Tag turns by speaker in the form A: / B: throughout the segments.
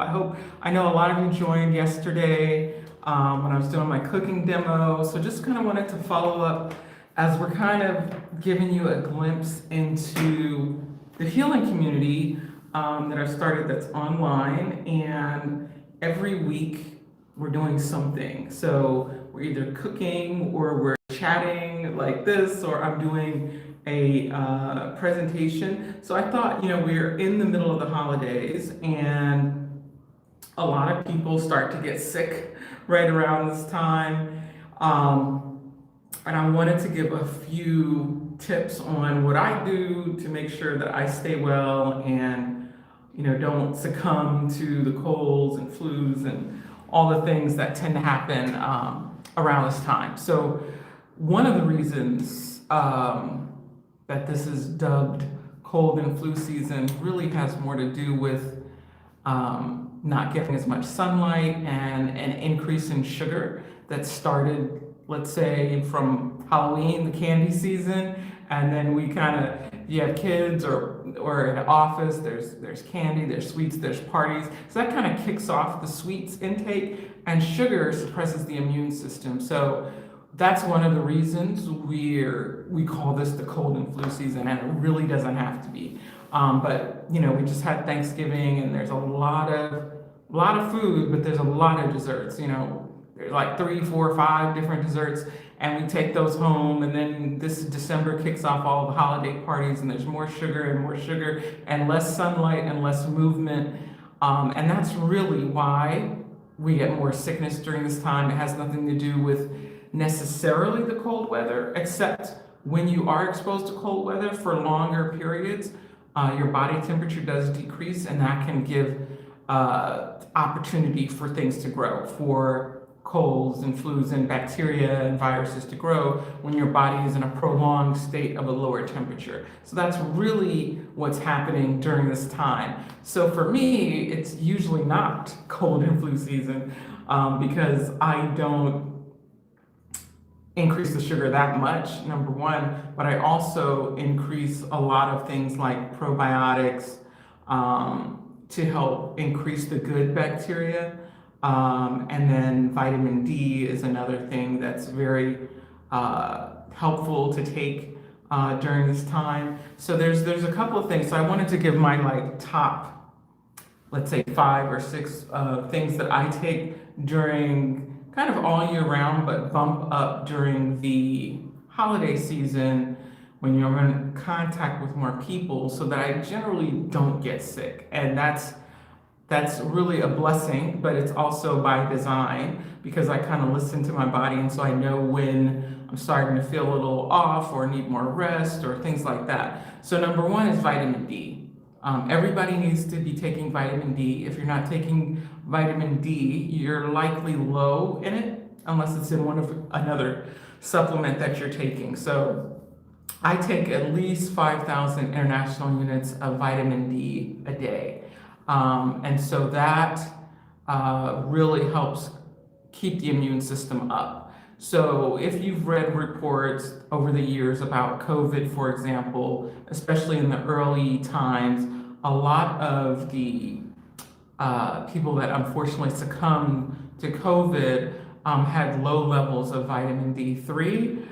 A: I know a lot of you joined yesterday when I was doing my cooking demo. So just kind of wanted to follow up as we're kind of giving you a glimpse into the healing community that I've started that's online. And every week we're doing something. So we're either cooking or we're chatting like this, or I'm doing a presentation. So I thought, we're in the middle of the holidays and a lot of people start to get sick right around this time. And I wanted to give a few tips on what I do to make sure that I stay well and, don't succumb to the colds and flus and all the things that tend to happen around this time. So one of the reasons that this is dubbed cold and flu season really has more to do with not getting as much sunlight and an increase in sugar that started, let's say, from Halloween, the candy season, and then we kind of, you have kids or in the office, there's candy, there's sweets, there's parties. So that kind of kicks off the sweets intake, and sugar suppresses the immune system. So that's one of the reasons we call this the cold and flu season, and it really doesn't have to be. But we just had Thanksgiving, and there's a lot of food, but there's a lot of desserts. There's like 3, 4, 5 different desserts, and we take those home. And then this December kicks off all the holiday parties, and there's more sugar and less sunlight and less movement. And that's really why we get more sickness during this time. It has nothing to do with necessarily the cold weather, except when you are exposed to cold weather for longer periods, your body temperature does decrease, and that can give opportunity for things to grow, for colds and flus and bacteria and viruses to grow when your body is in a prolonged state of a lower temperature. So that's really what's happening during this time. So for me, it's usually not cold and flu season because I don't increase the sugar that much, number one, but I also increase a lot of things like probiotics to help increase the good bacteria. And then vitamin D is another thing that's very helpful to take during this time. So there's a couple of things. So I wanted to give my top, let's say 5 or 6 things that I take during kind of all year round, but bump up during the holiday season when you're in contact with more people, so that I generally don't get sick. And that's really a blessing, but it's also by design, because I kind of listen to my body, and so I know when I'm starting to feel a little off or need more rest or things like that. So number 1 is vitamin D. Everybody needs to be taking vitamin D. If you're not taking vitamin D, you're likely low in it, unless it's in another supplement that you're taking. So I take at least 5,000 international units of vitamin D a day. And so that really helps keep the immune system up. So if you've read reports over the years about COVID, for example, especially in the early times, a lot of the people that unfortunately succumbed to COVID had low levels of vitamin D3,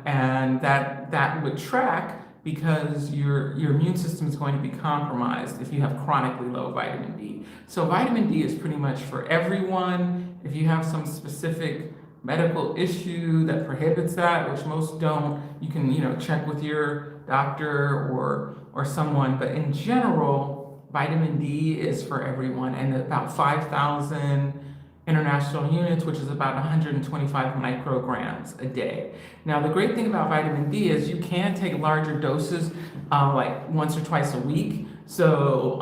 A: and that would track because your immune system is going to be compromised if you have chronically low vitamin D. So vitamin D is pretty much for everyone. If you have some specific medical issue that prohibits that, which most don't, you can check with your doctor or someone. But in general, vitamin D is for everyone, and about 5,000 international units, which is about 125 micrograms a day. Now, the great thing about vitamin D is you can take larger doses, like once or twice a week. So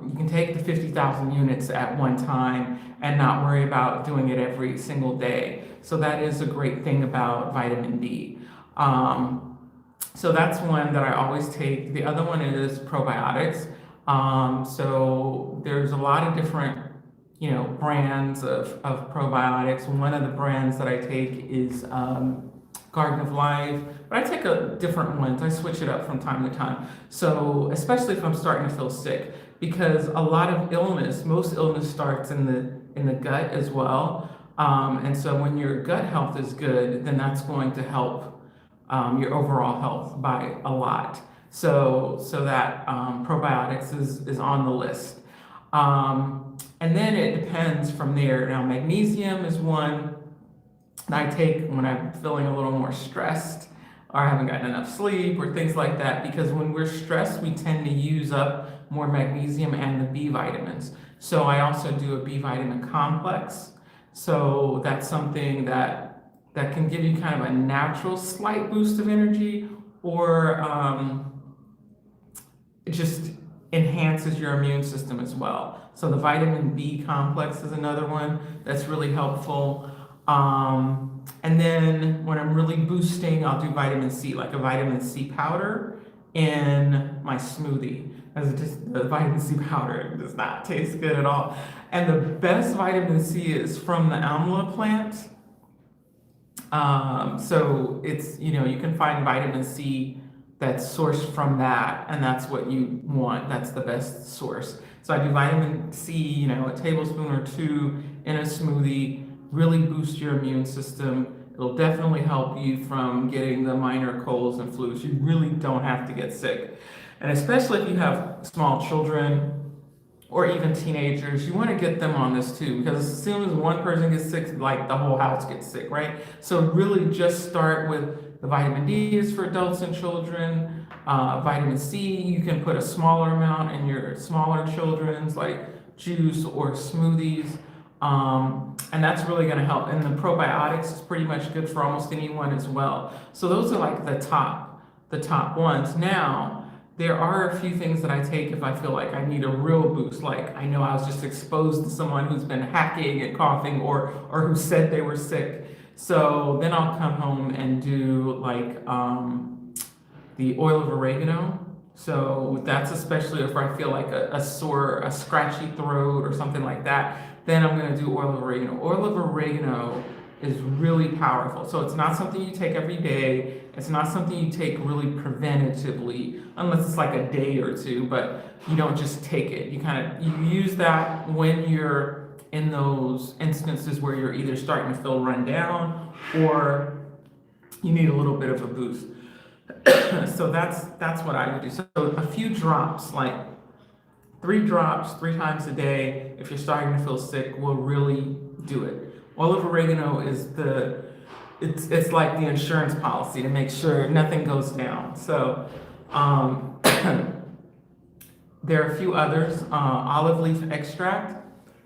A: you can take the 50,000 units at one time and not worry about doing it every single day. So that is a great thing about vitamin D. So that's one that I always take. The other one is probiotics. So there's a lot of different brands of probiotics. One of the brands that I take is Garden of Life, but I take different ones. I switch it up from time to time. So especially if I'm starting to feel sick, because a lot of illness, most illness starts in the gut as well. And so when your gut health is good, then that's going to help your overall health by a lot. So that probiotics is on the list. And then it depends from there. Now, magnesium is one that I take when I'm feeling a little more stressed or I haven't gotten enough sleep or things like that, because when we're stressed, we tend to use up more magnesium and the B vitamins. So I also do a B vitamin complex. So that's something that can give you kind of a natural slight boost of energy, or it just enhances your immune system as well. So the vitamin B complex is another one that's really helpful. And then when I'm really boosting, I'll do vitamin C, like a vitamin C powder in my smoothie. As it just, the vitamin C powder does not taste good at all. And the best vitamin C is from the amla plant. So it's, you can find vitamin C that's sourced from that, and that's what you want. That's the best source. So I do vitamin C, a tablespoon or two in a smoothie, really boost your immune system. It'll definitely help you from getting the minor colds and flus. You really don't have to get sick. And especially if you have small children or even teenagers, you want to get them on this too, because as soon as one person gets sick, like the whole house gets sick, right? So really just start with the vitamin D is for adults and children. Vitamin C, you can put a smaller amount in your smaller children's, like juice or smoothies. And that's really going to help. And the probiotics is pretty much good for almost anyone as well. So those are like the top ones. Now, there are a few things that I take if I feel like I need a real boost. Like I know I was just exposed to someone who's been hacking and coughing, or who said they were sick. So then I'll come home and do like the oil of oregano. So that's especially if I feel like a sore, a scratchy throat or something like that. Then I'm going to do oil of oregano. Oil of oregano is really powerful. So it's not something you take every day. It's not something you take really preventatively, unless it's like a day or two, but you don't just take it. You use that when you're in those instances where you're either starting to feel run down or you need a little bit of a boost. So that's what I would do. So a few drops, like 3 drops 3 times a day, if you're starting to feel sick, will really do it. Oil of oregano is it's like the insurance policy to make sure nothing goes down. So there are a few others. Olive leaf extract,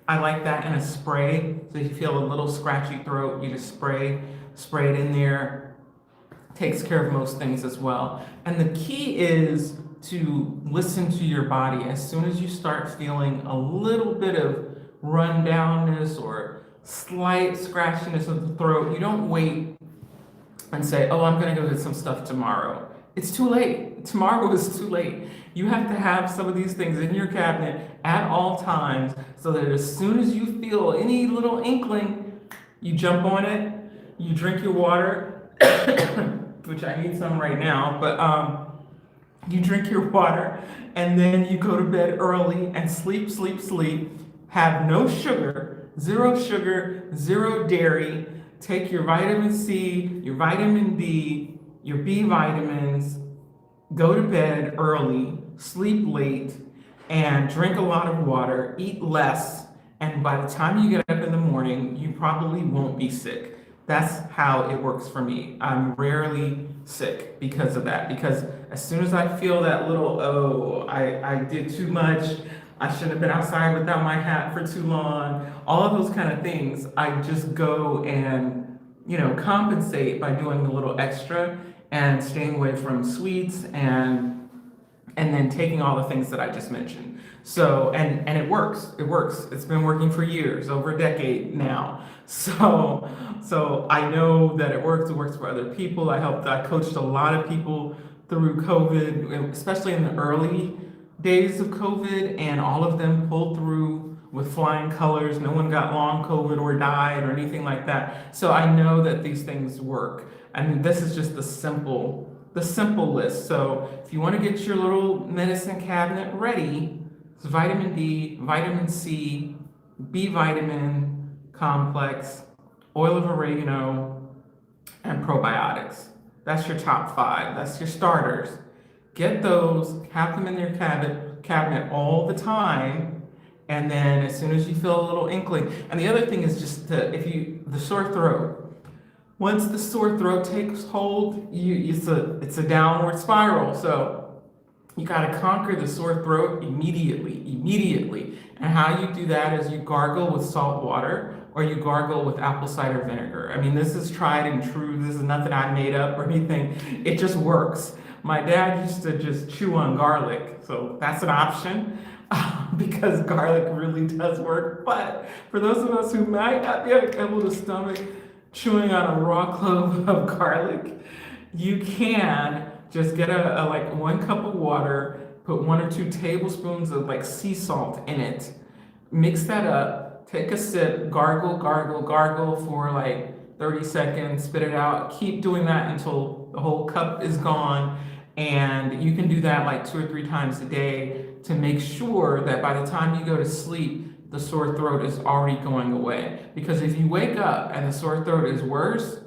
A: I like that in a spray. So if you feel a little scratchy throat, you just spray it in there. Takes care of most things as well. And the key is to listen to your body. As soon as you start feeling a little bit of rundownness or slight scratchiness of the throat, you don't wait and say, oh, I'm going to go get some stuff tomorrow. It's too late. Tomorrow is too late. You have to have some of these things in your cabinet at all times so that as soon as you feel any little inkling, you jump on it, you drink your water, which I need some right now, but you drink your water, and then you go to bed early and sleep. Have no sugar, zero dairy. Take your vitamin C, your vitamin D, your B vitamins, go to bed early, sleep late, and drink a lot of water, eat less, and by the time you get up in the morning, you probably won't be sick. That's how it works for me. I'm rarely sick because of that. Because as soon as I feel that little, oh, I did too much, I shouldn't have been outside without my hat for too long, all of those kind of things, I just go and, compensate by doing a little extra and staying away from sweets and then taking all the things that I just mentioned. So, and it works. It's been working for years, over a decade now. So I know that it works for other people. I coached a lot of people through COVID, especially in the early days of COVID, and all of them pulled through with flying colors. No one got long COVID or died or anything like that. So I know that these things work. And this is just the simple list. So if you want to get your little medicine cabinet ready, It's vitamin D, vitamin C, B vitamin complex, oil of oregano, and probiotics. That's your top five. That's your starters. Get those, have them in your cabinet all the time, and then as soon as you feel a little inkling. And the other thing is just the sore throat. Once the sore throat takes hold, it's a downward spiral. So you got to conquer the sore throat immediately. And how you do that is you gargle with salt water or you gargle with apple cider vinegar. I mean, this is tried and true. This is nothing I made up or anything. It just works. My dad used to just chew on garlic, so that's an option because garlic really does work. But for those of us who might not be able to stomach chewing on a raw clove of garlic, you can just get a like 1 cup of water, put 1 or 2 tablespoons of like sea salt in it, mix that up, take a sip, gargle, gargle, gargle for like 30 seconds, spit it out, keep doing that until the whole cup is gone. And you can do that like 2 or 3 times a day to make sure that by the time you go to sleep, the sore throat is already going away. Because if you wake up and the sore throat is worse,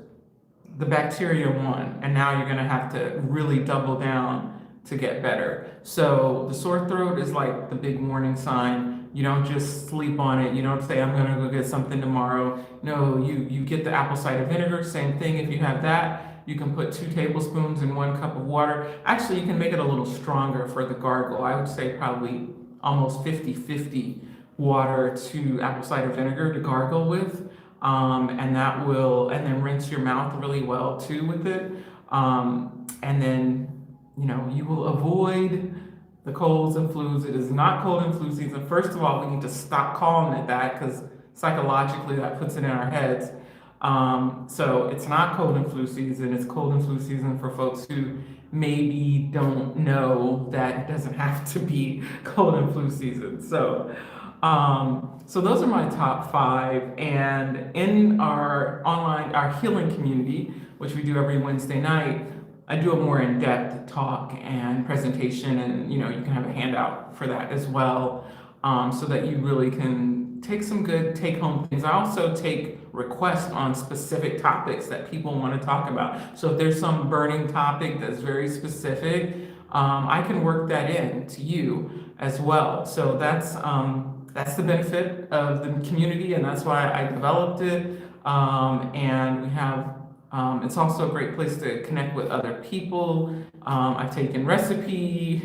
A: the bacteria won, and now you're gonna have to really double down to get better. So the sore throat is like the big warning sign. You don't just sleep on it. You don't say, I'm gonna go get something tomorrow. No, you get the apple cider vinegar, same thing. If you have that, you can put 2 tablespoons in 1 cup of water. Actually, you can make it a little stronger for the gargle. I would say probably almost 50-50 water to apple cider vinegar to gargle with. And then rinse your mouth really well too with it. And then, you will avoid the colds and flus. It is not cold and flu season. First of all, we need to stop calling it that because psychologically that puts it in our heads. So it's not cold and flu season. It's cold and flu season for folks who maybe don't know that it doesn't have to be cold and flu season. So those are my top 5. And in our healing community, which we do every Wednesday night, I do a more in-depth talk and presentation, and you can have a handout for that as well, so that you really can take some good take-home things. I also take requests on specific topics that people want to talk about. So if there's some burning topic that's very specific, I can work that in to you as well. So that's the benefit of the community, and that's why I developed it. And we have, it's also a great place to connect with other people. I've taken recipe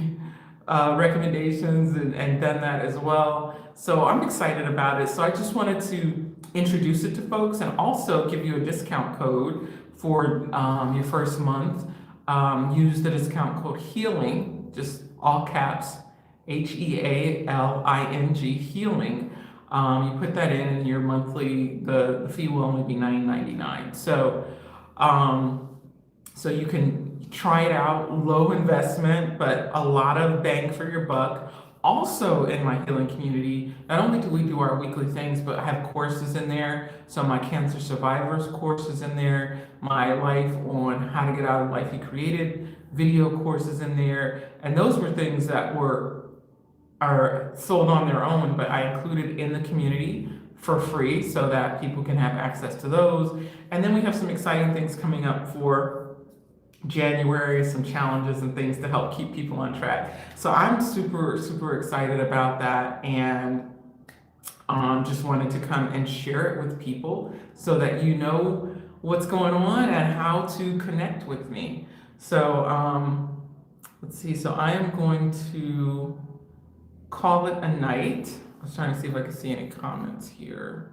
A: recommendations and done that as well. So I'm excited about it. So I just wanted to introduce it to folks and also give you a discount code for your first month. Use the discount code HEALING, just all caps, HEALING, healing. You put that in, and your monthly, the fee will only be $9.99. So you can try it out, low investment, but a lot of bang for your buck. Also in my healing community, not only do we do our weekly things, but I have courses in there. So my cancer survivors course is in there, my life on how to get out of the life you created video courses in there. And those were things that are sold on their own, but I included in the community for free so that people can have access to those. And then we have some exciting things coming up for January, some challenges and things to help keep people on track. So I'm super excited about that, and just wanted to come and share it with people so that you know what's going on and how to connect with me. So let's see, so I am going to call it a night. I was trying to see if I could see any comments here,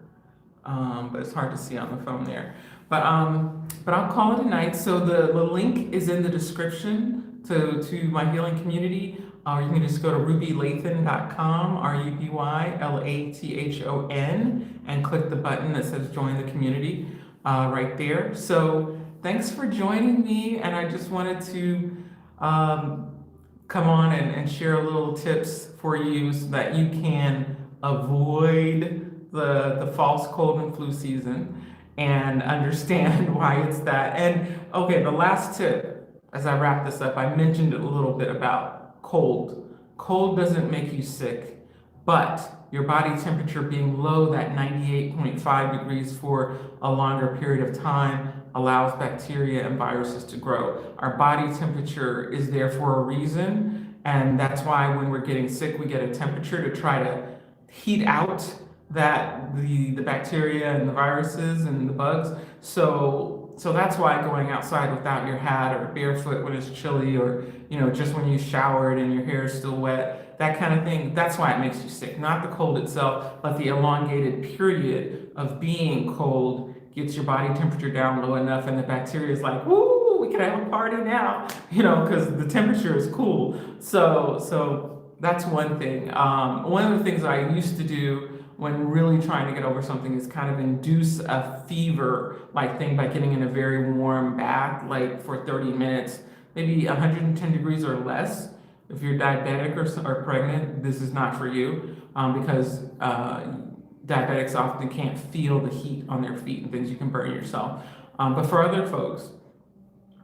A: but it's hard to see on the phone there. But I'll call it a night. So the link is in the description to my healing community. Or you can just go to rubylathon.com, RUBYLATHON, and click the button that says join the community right there. So thanks for joining me, and I just wanted to come on and share a little tips for you so that you can avoid the false cold and flu season and understand why it's that. And okay, the last tip, as I wrap this up, I mentioned a little bit about cold. Cold doesn't make you sick. but your body temperature being low, that 98.5 degrees for a longer period of time, allows bacteria and viruses to grow. Our body temperature is there for a reason, and that's why when we're getting sick, we get a temperature to try to heat out the bacteria and the viruses and the bugs. So that's why going outside without your hat or barefoot when it's chilly, or just when you showered and your hair is still wet, that kind of thing, that's why it makes you sick. Not the cold itself, but the elongated period of being cold gets your body temperature down low enough, and the bacteria is like, woo, we can have a party now, because the temperature is cool. So that's one thing. One of the things I used to do when really trying to get over something is kind of induce a fever-like thing by getting in a very warm bath, like for 30 minutes, maybe 110 degrees or less. If you're diabetic or pregnant, this is not for you, because diabetics often can't feel the heat on their feet and things. You can burn yourself. But for other folks,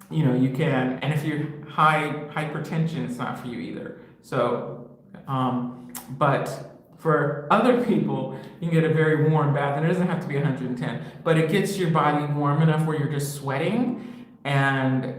A: you can. And if you're hypertension, it's not for you either. So, but for other people, you can get a very warm bath, and it doesn't have to be 110, but it gets your body warm enough where you're just sweating, and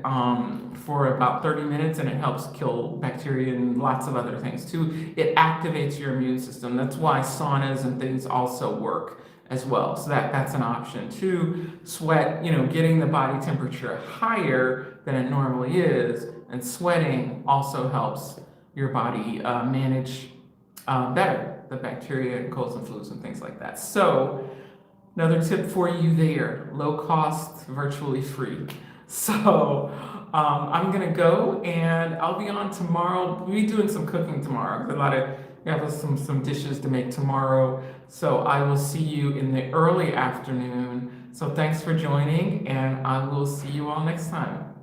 A: for about 30 minutes, and it helps kill bacteria and lots of other things too. It activates your immune system. That's why saunas and things also work as well. So that's an option too. Sweat, getting the body temperature higher than it normally is, and sweating also helps your body manage better the bacteria and colds and flus and things like that. So another tip for you there: low cost, virtually free. So I'm gonna go, and I'll be on tomorrow. We'll be doing some cooking tomorrow. We have some dishes to make tomorrow. So I will see you in the early afternoon. So thanks for joining, and I will see you all next time.